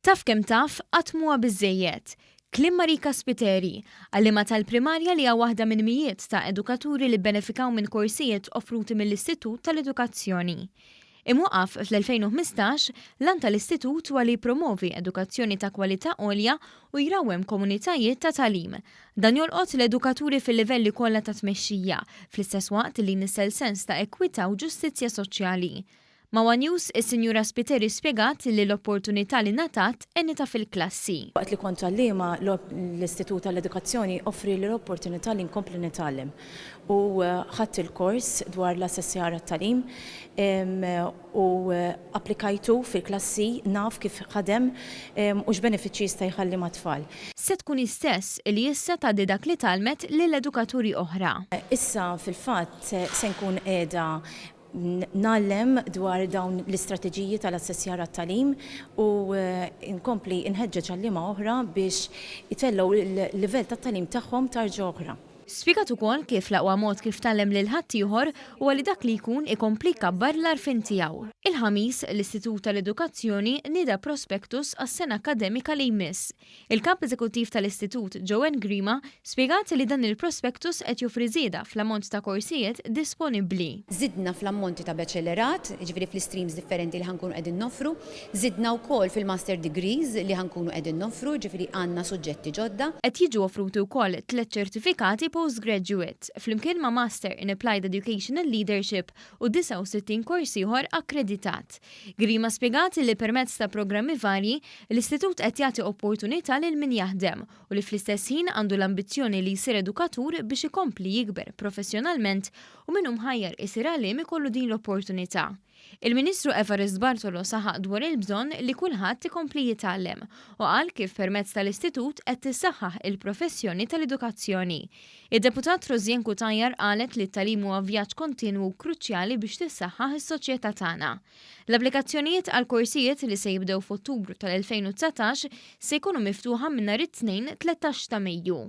Taf kemm taf qatt mhuwa biżżejjed. Kliem Marika Spiteri, għallima tal-primarja li hija waħda minn mijiet ta' edukaturi li benefikaw minn korsijiet offruti mill-Istitut tal-Edukazzjoni. Imwaqqaf fl-2015 lan tal-Istitut huwa li jippromovi edukazzjoni ta' kwalità għolja u jrawhem komunitajiet ta' tagħlim. Dan jolqot l-edukaturi fil-livelli kollha ta' tmexxija, fl-istess waqt li nisel sens ta' ekwità u ġustizzja soċjali. Ma' One News, is-Sinjura Spiteri spjegat li l-opportunità li natat enita fil-klassi. Waqt li kont għallima l-Istitut tal-Edukazzjoni offri l-opportunità li nkompli nitgħallem. U ħadd il-kors dwar l-assessjar tat-tagħlim u applikajtu fil-klassi naf kif ħadem u x'benefiċċji jista' jħalli mat-tfal. Se tkun istess li issa tgħaddi dak li talmet lill-edukaturi oħra. Issa fil-fatt se nkun qiegħda nallem dwar dawn l-istrateġiji tal-assessjar tat-tagħlim u nkompli nħeġġeġ għallima oħra biex jitellgħu l-livell tat-tagħlim tagħhom tarġa' oħra. Spjegat ukoll kif l-aqwa mod kif tallem lil ħadd ieħor huwa li dak li jkun ikompli kabbar l-arfin tiegħu. Il-ħamis l-Istitut tal-Edukazzjoni nieda prospektus għas-sena akademika li jmiss. Il-kap eżekuttiv tal-Istitut Joanne Grima spjegat li dan il-prospektus qed joffri żieda fl-ammont ta' korsijiet disponibbli. Żidna fl-ammonti ta' baċellerat, ġifieri fl-streams differenti li ħankunu qegħdin noffru, żidna wkoll fil-master degrees li ħankunu qegħdin noffru, ġifieri għandna suġġetti ġodda. Qed jiġu offruti wkoll 3 ċertifikati postgraduate flimkien ma' Master in Applied Educational Leadership u 69 korsi ieħor akkreditat. Grima spjegat li permezz ta' programmi varji l-Istitut qed jagħti opportunità lil min jaħdem u li fl-istess ħin għandu l-ambizzjoni li jsir edukatur biex ikompli jikber professjonalment u minnu mħajjar isir għaliem ikollu din l-opportunità. Il-Ministru Evarist Bartolo saħaq dwar il-bżonn li kulħadd ikompli jitgħallem u qal kif permezz tal-Istitut qed tissaħħaħ il-professjoni tal-edukazzjoni. Id-Deputat Rozien Kutajjar qalet li t-tagħlim huwa vjaġġ kontinwu kruċjali biex tissaħħaħ is-soċjetà tagħna. L-applikazzjonijiet għal korsijiet li se jibdew f'Ottubru tal-2019 se jkunu miftuħa minn nhar it-Tnejn 13 ta' Mejju.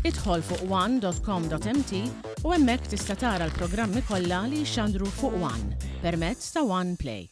Idħol fuq one.com.mt u hemmhekk tista' tara l-programmi kollha li jxandru fuq One permezz ta' One Play.